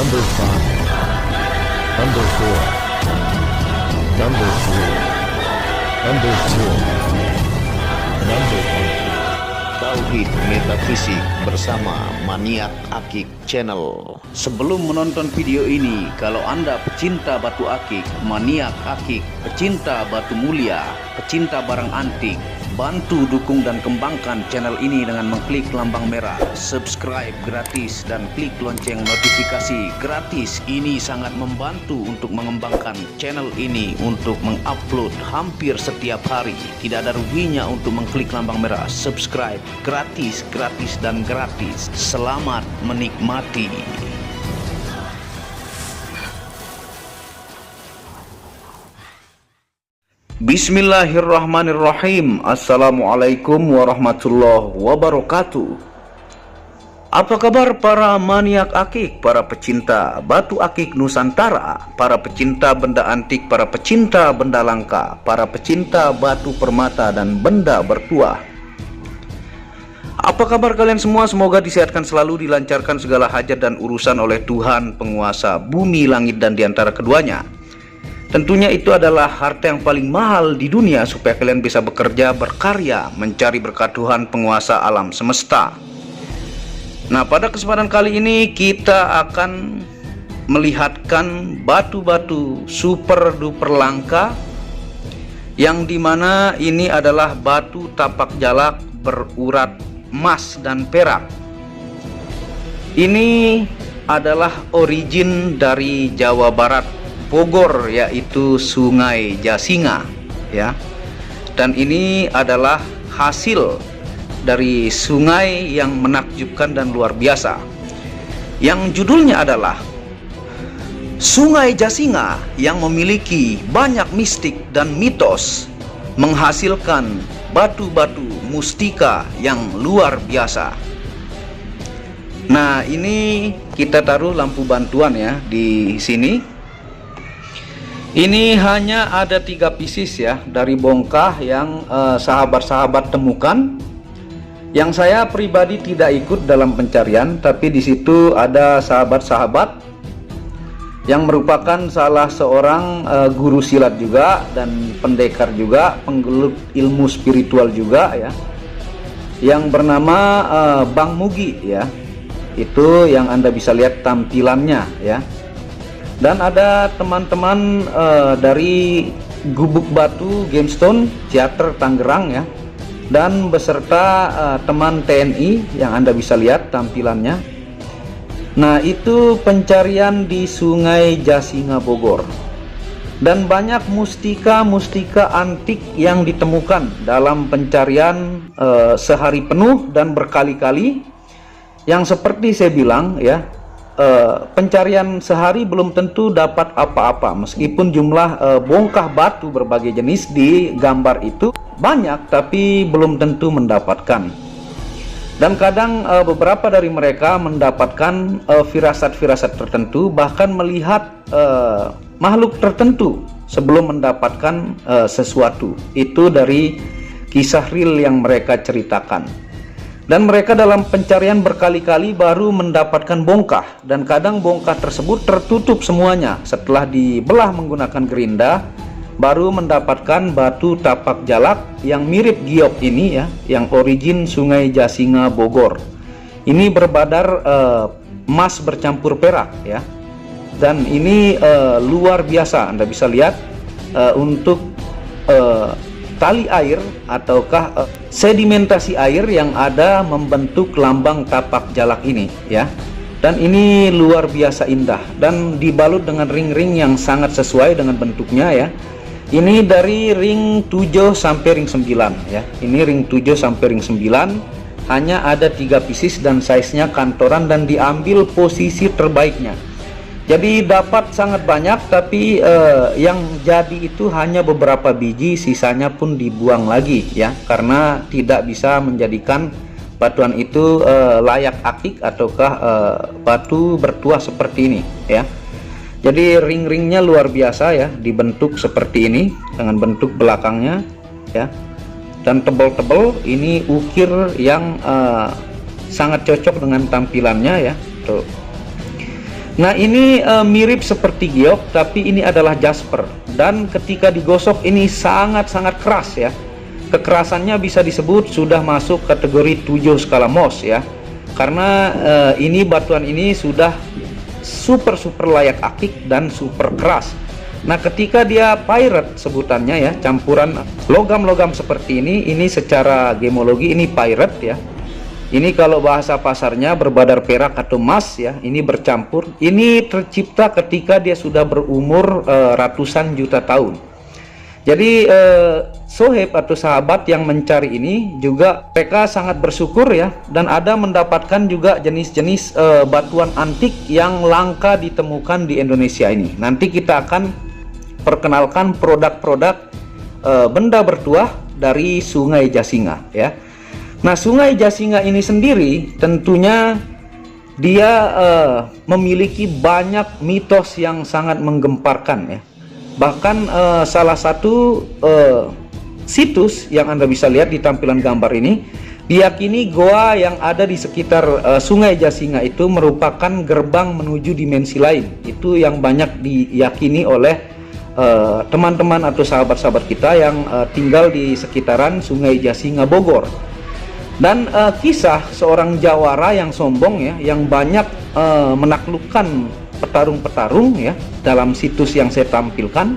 Number 5, Number 4, Number 3, Number 2, Number 1. Tauhid Metafisik bersama Maniak Akik Channel. Sebelum menonton video ini, kalau Anda pecinta batu akik, maniak akik, pecinta batu mulia, pecinta barang antik, bantu dukung dan kembangkan channel ini dengan mengklik lambang merah subscribe gratis dan klik lonceng notifikasi gratis. Ini sangat membantu untuk mengembangkan channel ini untuk mengupload hampir setiap hari. Tidak ada ruginya untuk mengklik lambang merah subscribe, gratis dan gratis. Selamat menikmati. Bismillahirrahmanirrahim. Assalamualaikum warahmatullahi wabarakatuh. Apa kabar para maniak akik, para pecinta batu akik Nusantara, para pecinta benda antik, para pecinta benda langka, para pecinta batu permata dan benda bertuah? Apa kabar kalian semua? Semoga disehatkan selalu, dilancarkan segala hajat dan urusan oleh Tuhan penguasa bumi, langit dan diantara keduanya. Tentunya itu adalah harta yang paling mahal di dunia, supaya kalian bisa bekerja, berkarya, mencari berkat Tuhan penguasa alam semesta. Nah, pada kesempatan kali ini kita akan melihatkan batu-batu super duper langka, yang dimana ini adalah batu tapak jalak berurat emas dan perak. Ini adalah origin dari Jawa Barat, Bogor, yaitu Sungai Jasinga, ya. Dan ini adalah hasil dari sungai yang menakjubkan dan luar biasa, yang judulnya adalah Sungai Jasinga, yang memiliki banyak mistik dan mitos, menghasilkan batu-batu mustika yang luar biasa. Nah, ini kita taruh lampu bantuan ya di sini. Ini hanya ada 3 pieces ya dari bongkah yang sahabat-sahabat temukan. Yang saya pribadi tidak ikut dalam pencarian, tapi di situ ada sahabat-sahabat yang merupakan salah seorang guru silat juga dan pendekar juga, penggelut ilmu spiritual juga ya, yang bernama Bang Mugi ya. Itu yang Anda bisa lihat tampilannya ya. Dan ada teman-teman dari Gubuk Batu Gemstone Theater Tangerang ya, dan beserta teman TNI yang Anda bisa lihat tampilannya. Nah, itu pencarian di Sungai Jasinga Bogor, dan banyak mustika-mustika antik yang ditemukan dalam pencarian sehari penuh dan berkali-kali. Yang seperti saya bilang ya, pencarian sehari belum tentu dapat apa-apa, meskipun jumlah bongkah batu berbagai jenis di gambar itu banyak, tapi belum tentu mendapatkan. Dan kadang beberapa dari mereka mendapatkan firasat-firasat tertentu, bahkan melihat makhluk tertentu sebelum mendapatkan sesuatu. Itu dari kisah real yang mereka ceritakan. Dan mereka dalam pencarian berkali-kali baru mendapatkan bongkah, dan kadang bongkah tersebut tertutup semuanya. Setelah dibelah menggunakan gerinda, baru mendapatkan batu tapak jalak yang mirip giok ini ya, yang origin Sungai Jasinga Bogor. Ini berbadar emas bercampur perak ya, dan ini luar biasa. Anda bisa lihat untuk tali air ataukah sedimentasi air yang ada membentuk lambang tapak jalak ini ya. Dan ini luar biasa indah dan dibalut dengan ring-ring yang sangat sesuai dengan bentuknya ya. Ini dari ring 7 sampai ring 9 ya. Ini ring 7 sampai ring 9, hanya ada 3 pieces dan size-nya kantoran dan diambil posisi terbaiknya. Jadi dapat sangat banyak, tapi yang jadi itu hanya beberapa biji, sisanya pun dibuang lagi ya, karena tidak bisa menjadikan batuan itu layak akik ataukah batu bertuah seperti ini ya. Jadi ring-ringnya luar biasa ya, dibentuk seperti ini dengan bentuk belakangnya ya, dan tebal-tebal. Ini ukir yang sangat cocok dengan tampilannya ya. Tuh. Nah, ini mirip seperti giok, tapi ini adalah jasper. Dan ketika digosok ini sangat-sangat keras ya. Kekerasannya bisa disebut sudah masuk kategori 7 skala Mohs ya. Karena ini batuan ini sudah super layak akik dan super keras. Nah, ketika dia pirate sebutannya ya, campuran logam-logam seperti ini secara gemologi ini pirate ya. Ini kalau bahasa pasarnya berbadar perak atau emas ya, ini bercampur. Ini tercipta ketika dia sudah berumur ratusan juta tahun. Jadi sohib atau sahabat yang mencari ini juga mereka sangat bersyukur ya, dan ada mendapatkan juga jenis-jenis batuan antik yang langka ditemukan di Indonesia ini. Nanti kita akan perkenalkan produk-produk benda bertuah dari Sungai Jasinga ya. Nah, Sungai Jasinga ini sendiri tentunya dia memiliki banyak mitos yang sangat menggemparkan ya. Bahkan salah satu situs yang Anda bisa lihat di tampilan gambar ini, diyakini goa yang ada di sekitar Sungai Jasinga itu merupakan gerbang menuju dimensi lain. Itu yang banyak diyakini oleh teman-teman atau sahabat-sahabat kita yang tinggal di sekitaran Sungai Jasinga Bogor. Dan kisah seorang jawara yang sombong ya, yang banyak menaklukkan petarung-petarung ya dalam situs yang saya tampilkan,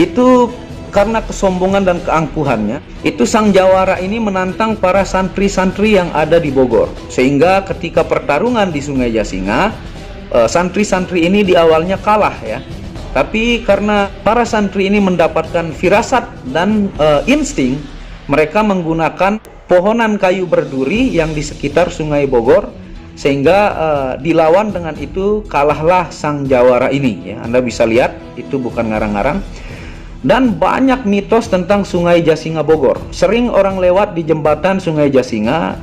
itu karena kesombongan dan keangkuhannya, itu sang jawara ini menantang para santri-santri yang ada di Bogor, sehingga ketika pertarungan di Sungai Jasinga, santri-santri ini di awalnya kalah ya. Tapi karena para santri ini mendapatkan firasat dan insting, mereka menggunakan pohonan kayu berduri yang di sekitar Sungai Bogor, sehingga dilawan dengan itu kalahlah sang jawara ini ya. Anda bisa lihat itu bukan ngarang-ngarang. Dan banyak mitos tentang Sungai Jasinga Bogor. Sering orang lewat di jembatan Sungai Jasinga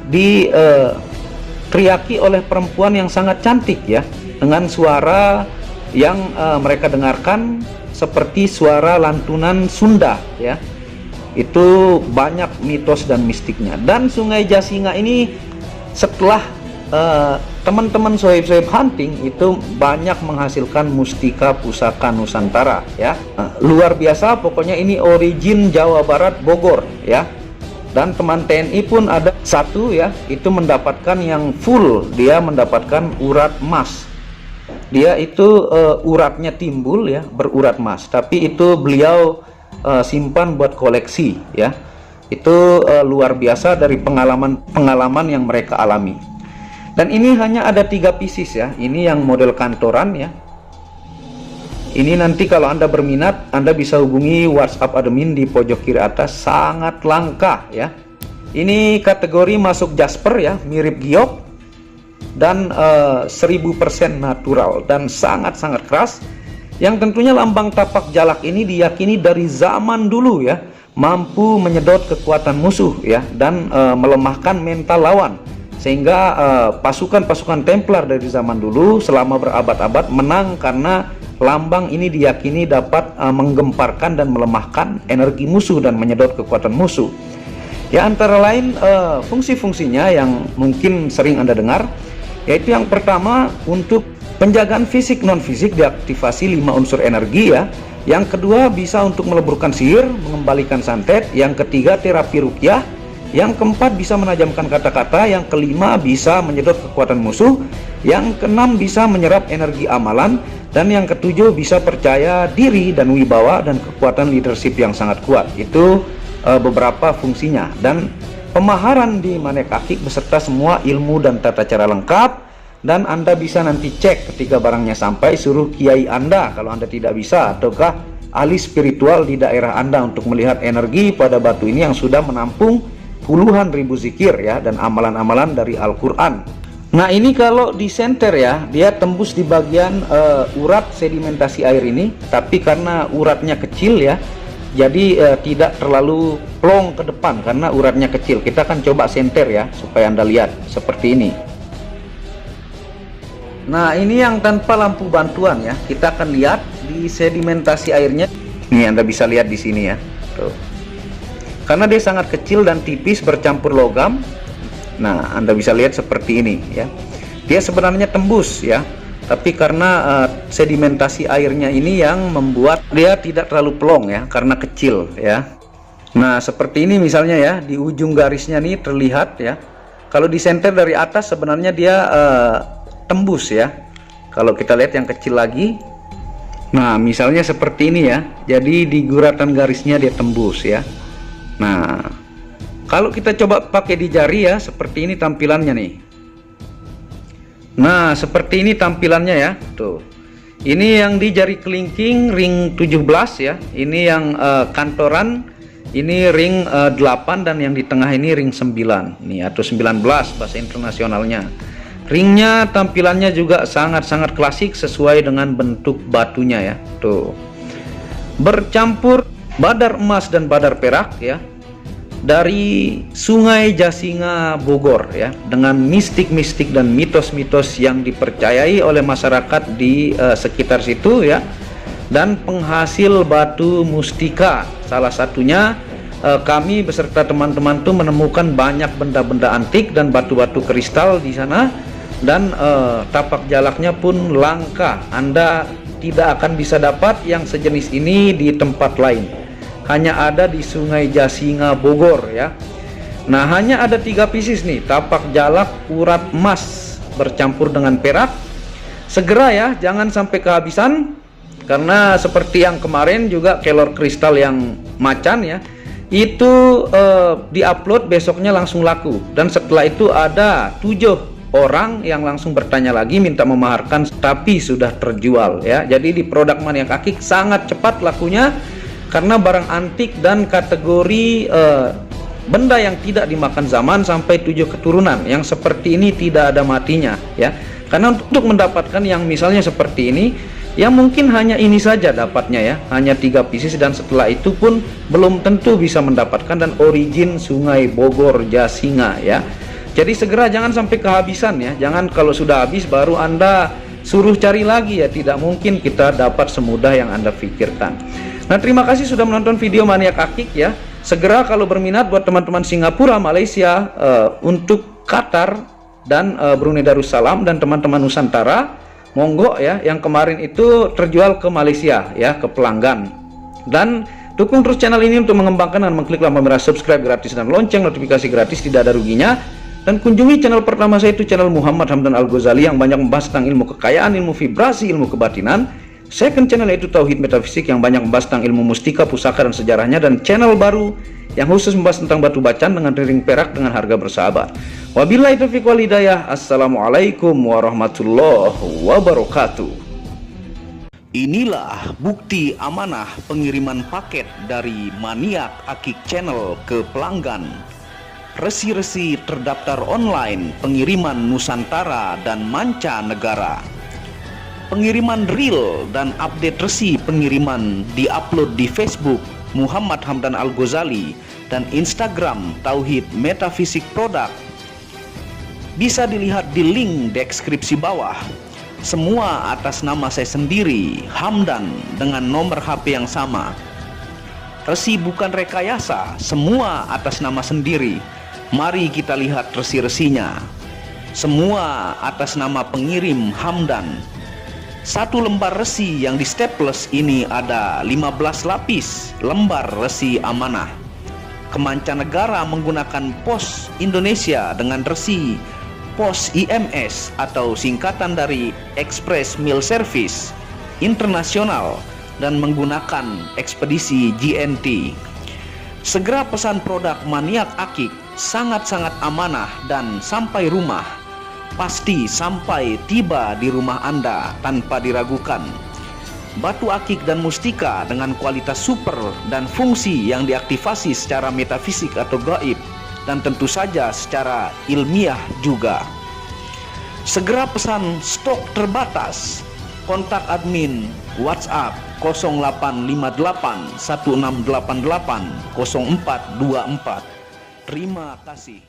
teriaki oleh perempuan yang sangat cantik ya, dengan suara yang mereka dengarkan seperti suara lantunan Sunda ya. Itu banyak mitos dan mistiknya. Dan Sungai Jasinga ini setelah teman-teman sohib-sohib hunting itu banyak menghasilkan mustika pusaka Nusantara ya. Luar biasa, pokoknya ini origin Jawa Barat Bogor ya. Dan teman TNI pun ada satu ya, itu mendapatkan yang full, dia mendapatkan urat emas. Dia itu uratnya timbul ya, berurat emas, tapi itu beliau simpan buat koleksi ya. Itu luar biasa dari pengalaman yang mereka alami. Dan ini hanya ada 3 pieces ya. Ini yang model kantoran ya. Ini nanti kalau Anda berminat, Anda bisa hubungi WhatsApp admin di pojok kiri atas. Sangat langka ya. Ini kategori masuk jasper ya, mirip giok, dan 1000% natural dan sangat-sangat keras. Yang tentunya lambang tapak jalak ini diyakini dari zaman dulu ya, mampu menyedot kekuatan musuh ya, dan melemahkan mental lawan, sehingga pasukan-pasukan Templar dari zaman dulu selama berabad-abad menang karena lambang ini diyakini dapat menggemparkan dan melemahkan energi musuh dan menyedot kekuatan musuh. Ya, antara lain fungsi-fungsinya yang mungkin sering Anda dengar, yaitu yang pertama untuk penjagaan fisik non fisik, diaktifasi 5 unsur energi ya. Yang kedua bisa untuk meleburkan sihir, mengembalikan santet. Yang ketiga terapi ruqyah. Yang keempat bisa menajamkan kata-kata. Yang kelima bisa menyedot kekuatan musuh. Yang keenam bisa menyerap energi amalan. Dan yang ketujuh bisa percaya diri dan wibawa dan kekuatan leadership yang sangat kuat. Itu beberapa fungsinya. Dan pemaharan di Manek Akik beserta semua ilmu dan tata cara lengkap. Dan Anda bisa nanti cek ketika barangnya sampai, suruh kiai Anda kalau Anda tidak bisa, ataukah ahli spiritual di daerah Anda untuk melihat energi pada batu ini yang sudah menampung puluhan ribu zikir ya, dan amalan-amalan dari Al-Quran. Nah, ini kalau di senter ya, dia tembus di bagian urat sedimentasi air ini, tapi karena uratnya kecil ya, jadi tidak terlalu plong ke depan karena uratnya kecil. Kita akan coba senter ya, supaya Anda lihat seperti ini. Nah, ini yang tanpa lampu bantuan ya. Kita akan lihat di sedimentasi airnya. Ini Anda bisa lihat di sini ya. Tuh. Karena dia sangat kecil dan tipis bercampur logam. Nah, Anda bisa lihat seperti ini ya. Dia sebenarnya tembus ya. tapi karena sedimentasi airnya ini yang membuat dia tidak terlalu plong ya, karena kecil ya. Nah seperti ini misalnya ya, di ujung garisnya nih terlihat ya, kalau disenter dari atas sebenarnya dia tembus ya. Kalau kita lihat yang kecil lagi, nah misalnya seperti ini ya, jadi di guratan garisnya dia tembus ya. Nah kalau kita coba pakai di jari ya, seperti ini tampilannya nih. Nah seperti ini tampilannya ya, tuh. Ini yang di jari kelingking ring 17 ya, ini yang kantoran, ini ring 8, dan yang di tengah ini ring 9 nih, atau 19 bahasa internasionalnya. Ringnya tampilannya juga sangat-sangat klasik sesuai dengan bentuk batunya ya, tuh. Bercampur badar emas dan badar perak ya, dari Sungai Jasinga Bogor ya, dengan mistik-mistik dan mitos-mitos yang dipercayai oleh masyarakat di sekitar situ ya, dan penghasil batu mustika. Salah satunya kami beserta teman-teman tuh menemukan banyak benda-benda antik dan batu-batu kristal di sana, dan tapak jalaknya pun langka. Anda tidak akan bisa dapat yang sejenis ini di tempat lain, hanya ada di Sungai Jasinga Bogor ya. Nah hanya ada 3 pieces nih, tapak jalak urat emas bercampur dengan perak. Segera ya, jangan sampai kehabisan, karena seperti yang kemarin juga kelor kristal yang macan ya, itu diupload besoknya langsung laku, dan setelah itu ada 7 orang yang langsung bertanya lagi minta memaharkan, tapi sudah terjual ya. Jadi di produk Maniak Akik sangat cepat lakunya, karena barang antik dan kategori benda yang tidak dimakan zaman sampai 7 keturunan yang seperti ini tidak ada matinya ya. Karena untuk mendapatkan yang misalnya seperti ini ya, mungkin hanya ini saja dapatnya ya, hanya 3 pieces, dan setelah itu pun belum tentu bisa mendapatkan, dan origin Sungai Bogor Jasinga ya. Jadi segera, jangan sampai kehabisan ya. Jangan kalau sudah habis baru Anda suruh cari lagi ya, tidak mungkin kita dapat semudah yang Anda pikirkan. Nah terima kasih sudah menonton video Maniak Akik ya. Segera kalau berminat buat teman-teman Singapura, Malaysia, untuk Qatar dan Brunei Darussalam, dan teman-teman Nusantara, monggo ya, yang kemarin itu terjual ke Malaysia ya, ke pelanggan. Dan dukung terus channel ini untuk mengembangkan dan mengklik lampu merah subscribe gratis dan lonceng notifikasi gratis, tidak ada ruginya. Dan kunjungi channel pertama saya, itu channel Muhammad Hamdan Al-Ghazali, yang banyak membahas tentang ilmu kekayaan, ilmu vibrasi, ilmu kebatinan. Second channel yaitu Tauhid Metafisik, yang banyak membahas tentang ilmu mustika, pusaka, dan sejarahnya. Dan channel baru yang khusus membahas tentang batu bacan dengan ring perak dengan harga bersahabat. Wabillahi taufiq wal hidayah. Assalamualaikum warahmatullahi wabarakatuh. Inilah bukti amanah pengiriman paket dari Maniak Akik Channel ke pelanggan. Resi-resi terdaftar online pengiriman Nusantara dan mancanegara. Pengiriman real dan update resi pengiriman diupload di Facebook Muhammad Hamdan Al-Ghazali dan Instagram Tauhid Metafisik Produk. Bisa dilihat di link deskripsi bawah. Semua atas nama saya sendiri, Hamdan, dengan nomor HP yang sama. Resi bukan rekayasa, semua atas nama sendiri. Mari kita lihat resi-resinya. Semua atas nama pengirim Hamdan. Satu lembar resi yang di staples ini ada 15 lapis lembar resi amanah. Kemancanegara menggunakan pos Indonesia dengan resi pos IMS atau singkatan dari Express Mail Service Internasional, dan menggunakan ekspedisi GNT. Segera pesan produk Maniak Akik, sangat-sangat amanah dan sampai rumah. Pasti sampai tiba di rumah Anda tanpa diragukan. Batu akik dan mustika dengan kualitas super dan fungsi yang diaktifasi secara metafisik atau gaib, dan tentu saja secara ilmiah juga. Segera pesan, stok terbatas. Kontak admin WhatsApp 0858 1688 0424. Terima kasih.